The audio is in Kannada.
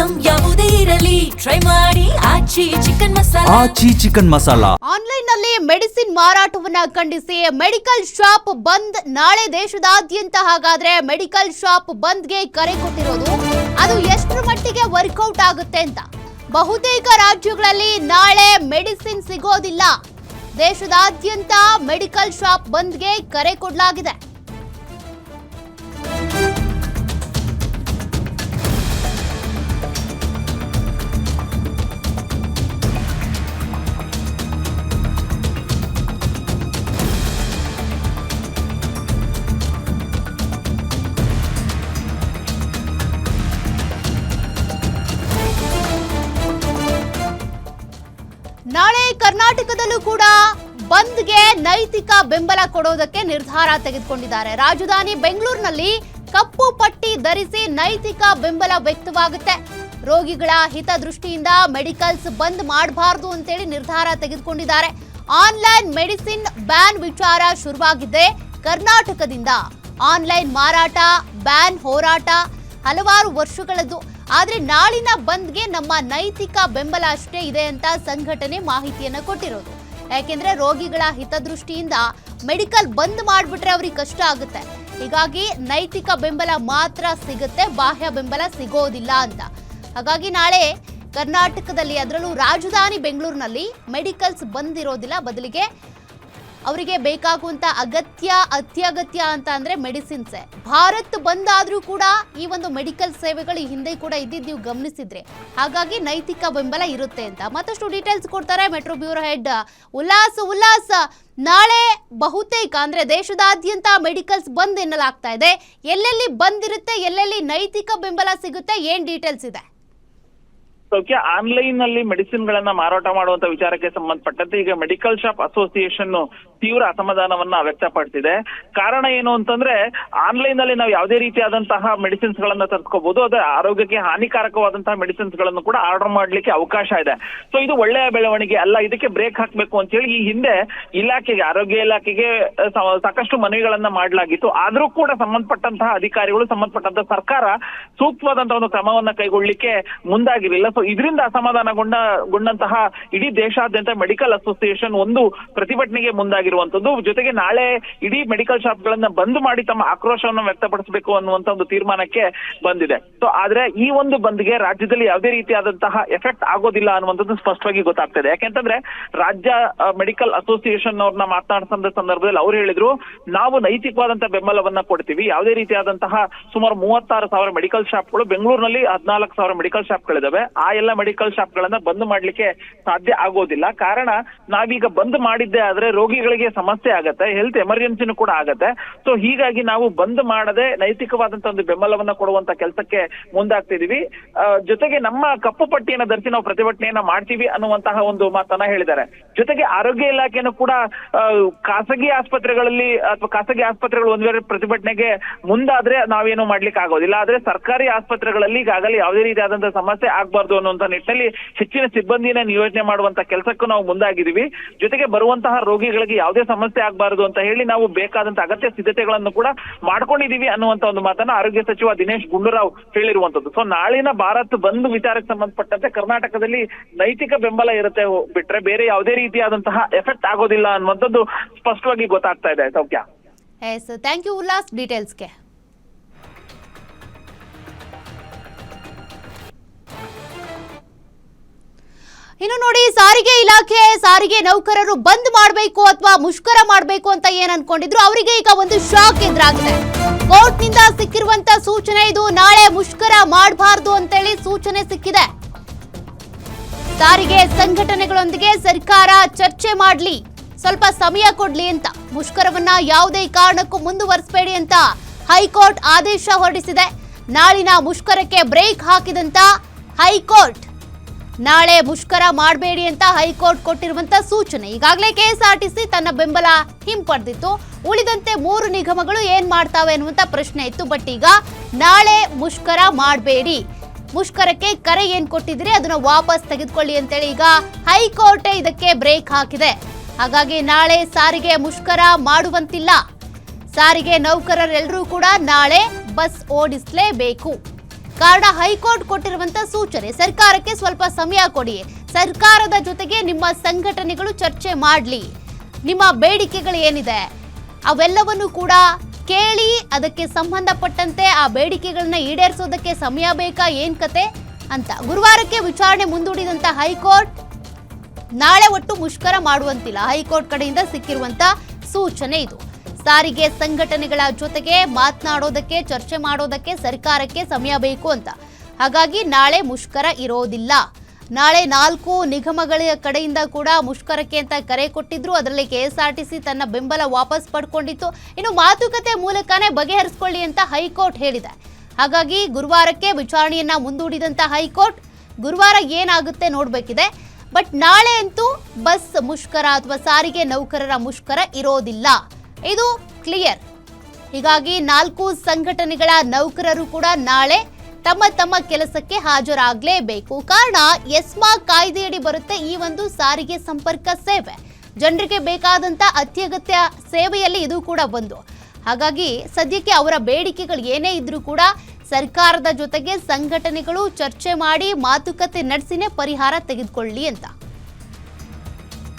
ಐಟಂ ಯಾವುದೇ ಇರಲಿ ಟ್ರೈ ಮಾಡಿ ಆಚಿ ಚಿಕನ್ ಮಸಾಲಾ. ಆನ್ಲೈನ್ ನಲ್ಲಿ ಮೆಡಿಸಿನ್ ಮಾರಾಟವನ್ನ ಖಂಡಿಸಿ ಮೆಡಿಕಲ್ ಶಾಪ್ ಬಂದ್ ನಾಳೆ ದೇಶದಾದ್ಯಂತ. ಹಾಗಾದ್ರೆ ಮೆಡಿಕಲ್ ಶಾಪ್ ಬಂದ್ಗೆ ಕರೆ ಕೊಟ್ಟಿರೋದು ಅದು ಎಷ್ಟರ ಮಟ್ಟಿಗೆ ವರ್ಕೌಟ್ ಆಗುತ್ತೆ ಅಂತ. ಬಹುತೇಕ ರಾಜ್ಯಗಳಲ್ಲಿ ನಾಳೆ ಮೆಡಿಸಿನ್ ಸಿಗೋದಿಲ್ಲ. ದೇಶದಾದ್ಯಂತ ಮೆಡಿಕಲ್ ಶಾಪ್ ಬಂದ್ಗೆ ಕರೆ ಕೊಡಲಾಗಿದೆ. ನಾಳೆ ಕರ್ನಾಟಕದಲ್ಲೂ ಕೂಡ ಬಂದ್ಗೆ ನೈತಿಕ ಬೆಂಬಲ ಕೊಡೋದಕ್ಕೆ ನಿರ್ಧಾರ ತೆಗೆದುಕೊಂಡಿದ್ದಾರೆ. ರಾಜಧಾನಿ ಬೆಂಗಳೂರಿನಲ್ಲಿ ಕಪ್ಪು ಪಟ್ಟಿ ಧರಿಸಿ ನೈತಿಕ ಬೆಂಬಲ ವ್ಯಕ್ತವಾಗುತ್ತೆ. ರೋಗಿಗಳ ಹಿತದೃಷ್ಟಿಯಿಂದ ಮೆಡಿಕಲ್ಸ್ ಬಂದ್ ಮಾಡಬಾರದು ಅಂತೇಳಿ ನಿರ್ಧಾರ ತೆಗೆದುಕೊಂಡಿದ್ದಾರೆ. ಆನ್ಲೈನ್ ಮೆಡಿಸಿನ್ ಬ್ಯಾನ್ ವಿಚಾರ ಶುರುವಾಗಿದ್ದೆ ಕರ್ನಾಟಕದಿಂದ. ಆನ್ಲೈನ್ ಮಾರಾಟ ಬ್ಯಾನ್ ಹೋರಾಟ ಹಲವಾರು ವರ್ಷಗಳದ್ದು. ಆದ್ರೆ ನಾಳಿನ ಬಂದ್ಗೆ ನಮ್ಮ ನೈತಿಕ ಬೆಂಬಲ ಅಷ್ಟೇ ಇದೆ ಅಂತ ಸಂಘಟನೆ ಮಾಹಿತಿಯನ್ನ ಕೊಟ್ಟಿರೋದು. ಯಾಕೆಂದ್ರೆ ರೋಗಿಗಳ ಹಿತದೃಷ್ಟಿಯಿಂದ ಮೆಡಿಕಲ್ ಬಂದ್ ಮಾಡ್ಬಿಟ್ರೆ ಅವ್ರಿಗೆ ಕಷ್ಟ ಆಗುತ್ತೆ. ಹೀಗಾಗಿ ನೈತಿಕ ಬೆಂಬಲ ಮಾತ್ರ ಸಿಗುತ್ತೆ, ಬಾಹ್ಯ ಬೆಂಬಲ ಸಿಗೋದಿಲ್ಲ ಅಂತ. ಹಾಗಾಗಿ ನಾಳೆ ಕರ್ನಾಟಕದಲ್ಲಿ, ಅದರಲ್ಲೂ ರಾಜಧಾನಿ ಬೆಂಗಳೂರಿನಲ್ಲಿ ಮೆಡಿಕಲ್ಸ್ ಬಂದ್ ಇರೋದಿಲ್ಲ. ಬದಲಿಗೆ ಅವರಿಗೆ ಬೇಕಾಗುವಂತ ಅತ್ಯಗತ್ಯ ಅಂತ ಅಂದ್ರೆ ಮೆಡಿಸಿನ್ಸೇ. ಭಾರತ್ ಬಂದ್ ಆದ್ರೂ ಕೂಡ ಈ ಒಂದು ಮೆಡಿಕಲ್ ಸೇವೆಗಳು ಹಿಂದೆ ಕೂಡ ಇದ್ದಿದ್ದು ನೀವು ಗಮನಿಸಿದ್ರೆ. ಹಾಗಾಗಿ ನೈತಿಕ ಬೆಂಬಲ ಇರುತ್ತೆ ಅಂತ ಮತ್ತಷ್ಟು ಡೀಟೇಲ್ಸ್ ಕೊಡ್ತಾರೆ ಮೆಟ್ರೋ ಬ್ಯೂರೋ ಹೆಡ್ ಉಲ್ಲಾಸ್. ನಾಳೆ ಬಹುತೇಕ ಅಂದ್ರೆ ದೇಶದಾದ್ಯಂತ ಮೆಡಿಕಲ್ಸ್ ಬಂದ್ ಎನ್ನಲಾಗ್ತಾ ಇದೆ. ಎಲ್ಲೆಲ್ಲಿ ಬಂದಿರುತ್ತೆ, ಎಲ್ಲೆಲ್ಲಿ ನೈತಿಕ ಬೆಂಬಲ ಸಿಗುತ್ತೆ, ಏನ್ ಡೀಟೇಲ್ಸ್ ಇದೆ? ಆನ್ಲೈನ್ ನಲ್ಲಿ ಮೆಡಿಸಿನ್ ಗಳನ್ನ ಮಾರಾಟ ಮಾಡುವಂತ ವಿಚಾರಕ್ಕೆ ಸಂಬಂಧಪಟ್ಟಂತೆ ಈಗ ಮೆಡಿಕಲ್ ಶಾಪ್ ಅಸೋಸಿಯೇಷನ್ ತೀವ್ರ ಅಸಮಾಧಾನವನ್ನ ವ್ಯಕ್ತಪಡಿಸಿದೆ. ಕಾರಣ ಏನು ಅಂತಂದ್ರೆ, ಆನ್ಲೈನ್ ನಲ್ಲಿ ನಾವು ಯಾವುದೇ ರೀತಿಯಾದಂತಹ ಮೆಡಿಸಿನ್ಸ್ ಗಳನ್ನ ತರಿಸ್ಕೋಬಹುದು. ಅದೇ ಆರೋಗ್ಯಕ್ಕೆ ಹಾನಿಕಾರಕವಾದಂತಹ ಮೆಡಿಸಿನ್ಸ್ ಗಳನ್ನು ಕೂಡ ಆರ್ಡರ್ ಮಾಡ್ಲಿಕ್ಕೆ ಅವಕಾಶ ಇದೆ. ಸೊ ಇದು ಒಳ್ಳೆಯ ಬೆಳವಣಿಗೆ ಅಲ್ಲ, ಇದಕ್ಕೆ ಬ್ರೇಕ್ ಹಾಕ್ಬೇಕು ಅಂತ ಹೇಳಿ ಈ ಹಿಂದೆ ಆರೋಗ್ಯ ಇಲಾಖೆಗೆ ಸಾಕಷ್ಟು ಮನವಿಗಳನ್ನ ಮಾಡಲಾಗಿತ್ತು. ಆದ್ರೂ ಕೂಡ ಸಂಬಂಧಪಟ್ಟಂತಹ ಅಧಿಕಾರಿಗಳು, ಸಂಬಂಧಪಟ್ಟಂತಹ ಸರ್ಕಾರ ಸೂಕ್ತವಾದಂತಹ ಒಂದು ಕ್ರಮವನ್ನ ಕೈಗೊಳ್ಳಲಿಕ್ಕೆ ಮುಂದಾಗಿರಲಿಲ್ಲ. ಸೊ ಇದರಿಂದ ಅಸಮಾಧಾನಗೊಂಡಂತಹ ಇಡೀ ದೇಶಾದ್ಯಂತ ಮೆಡಿಕಲ್ ಅಸೋಸಿಯೇಷನ್ ಒಂದು ಪ್ರತಿಭಟನೆಗೆ ಮುಂದಾಗಿರುವಂತದ್ದು. ಜೊತೆಗೆ ನಾಳೆ ಇಡೀ ಮೆಡಿಕಲ್ ಶಾಪ್ ಗಳನ್ನ ಬಂದ್ ಮಾಡಿ ತಮ್ಮ ಆಕ್ರೋಶವನ್ನು ವ್ಯಕ್ತಪಡಿಸಬೇಕು ಅನ್ನುವಂತ ಒಂದು ತೀರ್ಮಾನಕ್ಕೆ ಬಂದಿದೆ. ಸೊ ಆದ್ರೆ ಈ ಒಂದು ಬಂದ್ಗೆ ರಾಜ್ಯದಲ್ಲಿ ಯಾವುದೇ ರೀತಿಯಾದಂತಹ ಎಫೆಕ್ಟ್ ಆಗೋದಿಲ್ಲ ಅನ್ನುವಂಥದ್ದು ಸ್ಪಷ್ಟವಾಗಿ ಗೊತ್ತಾಗ್ತದೆ. ಯಾಕೆಂತಂದ್ರೆ ರಾಜ್ಯ ಮೆಡಿಕಲ್ ಅಸೋಸಿಯೇಷನ್ ಅವ್ರನ್ನ ಮಾತನಾಡಿಸಿದ ಸಂದರ್ಭದಲ್ಲಿ ಅವ್ರು ಹೇಳಿದ್ರು, ನಾವು ನೈತಿಕವಾದಂತಹ ಬೆಂಬಲವನ್ನ ಕೊಡ್ತೀವಿ. ಯಾವುದೇ ರೀತಿಯಾದಂತಹ ಸುಮಾರು 36,000 ಮೆಡಿಕಲ್ ಶಾಪ್ಗಳು, ಬೆಂಗಳೂರಿನಲ್ಲಿ 14,000 ಮೆಡಿಕಲ್ ಶಾಪ್ಗಳಿದಾವೆ. ಆ ಎಲ್ಲ ಮೆಡಿಕಲ್ ಶಾಪ್ ಗಳನ್ನ ಬಂದ್ ಮಾಡ್ಲಿಕ್ಕೆ ಸಾಧ್ಯ ಆಗೋದಿಲ್ಲ. ಕಾರಣ, ನಾವೀಗ ಬಂದ್ ಮಾಡಿದ್ದೆ ಆದ್ರೆ ರೋಗಿಗಳಿಗೆ ಸಮಸ್ಯೆ ಆಗತ್ತೆ, ಹೆಲ್ತ್ ಎಮರ್ಜೆನ್ಸಿನೂ ಕೂಡ ಆಗತ್ತೆ. ಸೊ ಹೀಗಾಗಿ ನಾವು ಬಂದ್ ಮಾಡದೆ ನೈತಿಕವಾದಂತಹ ಒಂದು ಬೆಂಬಲವನ್ನ ಕೊಡುವಂತ ಕೆಲಸಕ್ಕೆ ಮುಂದಾಗ್ತಿದೀವಿ. ಜೊತೆಗೆ ನಮ್ಮ ಕಪ್ಪು ಪಟ್ಟಿಯನ್ನ ಧರಿಸಿ ನಾವು ಪ್ರತಿಭಟನೆಯನ್ನ ಮಾಡ್ತೀವಿ ಅನ್ನುವಂತಹ ಒಂದು ಮಾತನ್ನ ಹೇಳಿದ್ದಾರೆ. ಜೊತೆಗೆ ಆರೋಗ್ಯ ಇಲಾಖೆನೂ ಕೂಡ ಖಾಸಗಿ ಆಸ್ಪತ್ರೆಗಳಲ್ಲಿ ಅಥವಾ ಖಾಸಗಿ ಆಸ್ಪತ್ರೆಗಳು ಒಂದ್ ವೇಳೆ ಪ್ರತಿಭಟನೆಗೆ ಮುಂದಾದ್ರೆ ನಾವೇನು ಮಾಡ್ಲಿಕ್ಕೆ ಆಗೋದಿಲ್ಲ. ಆದ್ರೆ ಸರ್ಕಾರಿ ಆಸ್ಪತ್ರೆಗಳಲ್ಲಿ ಈಗಾಗಲೇ ಯಾವುದೇ ರೀತಿಯಾದಂತಹ ಸಮಸ್ಯೆ ಆಗ್ಬಾರ್ದು ಅನ್ನುವಂತ ನಿಟ್ಟಿನಲ್ಲಿ ಹೆಚ್ಚಿನ ಸಿಬ್ಬಂದಿನ ನಿಯೋಜನೆ ಮಾಡುವಂತ ಕೆಲಸಕ್ಕೂ ನಾವು ಮುಂದಾಗಿದ್ದೀವಿ. ಜೊತೆಗೆ ಬರುವಂತಹ ರೋಗಿಗಳಿಗೆ ಯಾವುದೇ ಸಮಸ್ಯೆ ಆಗ್ಬಾರ್ದು ಅಂತ ಹೇಳಿ ನಾವು ಬೇಕಾದಂತ ಅಗತ್ಯ ಸಿದ್ಧತೆಗಳನ್ನು ಕೂಡ ಮಾಡ್ಕೊಂಡಿದೀವಿ ಅನ್ನುವಂತ ಒಂದು ಮಾತನ್ನ ಆರೋಗ್ಯ ಸಚಿವ ದಿನೇಶ್ ಗುಂಡೂರಾವ್ ಹೇಳಿರುವಂತದ್ದು. ಸೊ ನಾಳಿನ ಭಾರತ್ ಬಂದ್ ವಿಚಾರಕ್ಕೆ ಸಂಬಂಧಪಟ್ಟಂತೆ ಕರ್ನಾಟಕದಲ್ಲಿ ನೈತಿಕ ಬೆಂಬಲ ಇರುತ್ತೆ ಬಿಟ್ರೆ ಬೇರೆ ಯಾವುದೇ ರೀತಿಯಾದಂತಹ ಎಫೆಕ್ಟ್ ಆಗೋದಿಲ್ಲ ಅನ್ನುವಂಥದ್ದು ಸ್ಪಷ್ಟವಾಗಿ ಗೊತ್ತಾಗ್ತಾ ಇದೆ. ಸೌಖ್ಯ. ಥ್ಯಾಂಕ್ ಯು ಉಲ್ಲಾಸ್ ಡೀಟೇಲ್ಸ್ಗೆ. ಇನ್ನು ನೋಡಿ, ಸಾರಿಗೆ ಇಲಾಖೆ ಸಾರಿಗೆ ನೌಕರರು ಬಂದ್ ಮಾಡಬೇಕು ಅಥವಾ ಮುಷ್ಕರ ಮಾಡಬೇಕು ಅಂತ ಏನ್ ಅನ್ಕೊಂಡಿದ್ರು, ಅವರಿಗೆ ಈಗ ಒಂದು ಶಾಕ್ ಎದುರಾಗಿದೆ. ಕೋರ್ಟ್ ನಿಂದ ಸಿಕ್ಕಿರುವಂತ ಸೂಚನೆ ಇದು. ನಾಳೆ ಮುಷ್ಕರ ಮಾಡಬಾರದು ಅಂತೇಳಿ ಸೂಚನೆ ಸಿಕ್ಕಿದೆ. ಸಾರಿಗೆ ಸಂಘಟನೆಗಳೊಂದಿಗೆ ಸರ್ಕಾರ ಚರ್ಚೆ ಮಾಡ್ಲಿ, ಸ್ವಲ್ಪ ಸಮಯ ಕೊಡ್ಲಿ ಅಂತ. ಮುಷ್ಕರವನ್ನ ಯಾವುದೇ ಕಾರಣಕ್ಕೂ ಮುಂದುವರಿಸಬೇಡಿ ಅಂತ ಹೈಕೋರ್ಟ್ ಆದೇಶ ಹೊರಡಿಸಿದೆ. ನಾಳಿನ ಮುಷ್ಕರಕ್ಕೆ ಬ್ರೇಕ್ ಹಾಕಿದಂತ ಹೈಕೋರ್ಟ್ ನಾಳೆ ಮುಷ್ಕರ ಮಾಡಬೇಡಿ ಅಂತ ಹೈಕೋರ್ಟ್ ಕೊಟ್ಟಿರುವಂತ ಸೂಚನೆ. ಈಗಾಗಲೇ ಕೆಎಸ್ಆರ್ಟಿಸಿ ತನ್ನ ಬೆಂಬಲ ಹಿಂಪಡೆದಿತ್ತು. ಉಳಿದಂತೆ 3 ನಿಗಮಗಳು ಏನ್ ಮಾಡ್ತಾವೆ ಅನ್ನುವಂತ ಪ್ರಶ್ನೆ ಇತ್ತು. ಬಟ್ ಈಗ ನಾಳೆ ಮುಷ್ಕರ ಮಾಡಬೇಡಿ, ಮುಷ್ಕರಕ್ಕೆ ಕರೆ ಏನ್ ಕೊಟ್ಟಿದ್ರಿ ಅದನ್ನ ವಾಪಸ್ ತೆಗೆದುಕೊಳ್ಳಿ ಅಂತೇಳಿ ಈಗ ಹೈಕೋರ್ಟ್ ಇದಕ್ಕೆ ಬ್ರೇಕ್ ಹಾಕಿದೆ. ಹಾಗಾಗಿ ನಾಳೆ ಸಾರಿಗೆ ಮುಷ್ಕರ ಮಾಡುವಂತಿಲ್ಲ. ಸಾರಿಗೆ ನೌಕರರೆಲ್ಲರೂ ಕೂಡ ನಾಳೆ ಬಸ್ ಓಡಿಸಲೇಬೇಕು. ಕಾರಣ ಹೈಕೋರ್ಟ್ ಕೊಟ್ಟಿರುವಂತ ಸೂಚನೆ. ಸರ್ಕಾರಕ್ಕೆ ಸ್ವಲ್ಪ ಸಮಯ ಕೊಡಿ, ಸರ್ಕಾರದ ಜೊತೆಗೆ ನಿಮ್ಮ ಸಂಘಟನೆಗಳು ಚರ್ಚೆ ಮಾಡಲಿ, ನಿಮ್ಮ ಬೇಡಿಕೆಗಳು ಏನಿದೆ ಅವೆಲ್ಲವನ್ನು ಕೂಡ ಕೇಳಿ ಅದಕ್ಕೆ ಸಂಬಂಧಪಟ್ಟಂತೆ ಆ ಬೇಡಿಕೆಗಳನ್ನ ಈಡೇರಿಸೋದಕ್ಕೆ ಸಮಯ ಬೇಕಾ, ಏನ್ ಕತೆ ಅಂತ ಗುರುವಾರಕ್ಕೆ ವಿಚಾರಣೆ ಮುಂದೂಡಿದಂತ ಹೈಕೋರ್ಟ್ ನಾಳೆ ಒಟ್ಟು ಮುಷ್ಕರ ಮಾಡುವಂತಿಲ್ಲ. ಹೈಕೋರ್ಟ್ ಕಡೆಯಿಂದ ಸಿಕ್ಕಿರುವಂತ ಸೂಚನೆ ಇದು. ಸಾರಿಗೆ ಸಂಘಟನೆಗಳ ಜೊತೆಗೆ ಮಾತನಾಡೋದಕ್ಕೆ, ಚರ್ಚೆ ಮಾಡೋದಕ್ಕೆ ಸರ್ಕಾರಕ್ಕೆ ಸಮಯ ಬೇಕು ಅಂತ. ಹಾಗಾಗಿ ನಾಳೆ ಮುಷ್ಕರ ಇರೋದಿಲ್ಲ. ನಾಳೆ 4 ನಿಗಮಗಳ ಕಡೆಯಿಂದ ಕೂಡ ಮುಷ್ಕರಕ್ಕೆ ಅಂತ ಕರೆ ಕೊಟ್ಟಿದ್ರು. ಅದರಲ್ಲಿ KSRTC ತನ್ನ ಬೆಂಬಲ ವಾಪಸ್ ಪಡ್ಕೊಂಡಿತ್ತು. ಇನ್ನು ಮಾತುಕತೆ ಮೂಲಕನೇ ಬಗೆಹರಿಸಿಕೊಳ್ಳಿ ಅಂತ ಹೈಕೋರ್ಟ್ ಹೇಳಿದೆ. ಹಾಗಾಗಿ ಗುರುವಾರಕ್ಕೆ ವಿಚಾರಣೆಯನ್ನ ಮುಂದೂಡಿದಂತ ಹೈಕೋರ್ಟ್ ಗುರುವಾರ ಏನಾಗುತ್ತೆ ನೋಡ್ಬೇಕಿದೆ. ಬಟ್ ನಾಳೆ ಅಂತೂ ಬಸ್ ಮುಷ್ಕರ ಅಥವಾ ಸಾರಿಗೆ ನೌಕರರ ಮುಷ್ಕರ ಇರೋದಿಲ್ಲ, ಇದು ಕ್ಲಿಯರ್. ಹೀಗಾಗಿ 4 ಸಂಘಟನೆಗಳ ನೌಕರರು ಕೂಡ ನಾಳೆ ತಮ್ಮ ತಮ್ಮ ಕೆಲಸಕ್ಕೆ ಹಾಜರಾಗಲೇಬೇಕು. ಕಾರಣ ಎಸ್ಮಾ ಕಾಯ್ದೆಯಡಿ ಬರುತ್ತೆ ಈ ಒಂದು ಸಾರಿಗೆ ಸಂಪರ್ಕ ಸೇವೆ. ಜನರಿಗೆ ಬೇಕಾದಂತ ಅತ್ಯಗತ್ಯ ಸೇವೆಯಲ್ಲಿ ಇದು ಕೂಡ ಒಂದು. ಹಾಗಾಗಿ ಸದ್ಯಕ್ಕೆ ಅವರ ಬೇಡಿಕೆಗಳು ಏನೇ ಇದ್ರೂ ಕೂಡ ಸರ್ಕಾರದ ಜೊತೆಗೆ ಸಂಘಟನೆಗಳು ಚರ್ಚೆ ಮಾಡಿ ಮಾತುಕತೆ ನಡೆಸಿನೇ ಪರಿಹಾರ ತೆಗೆದುಕೊಳ್ಳಿ ಅಂತ.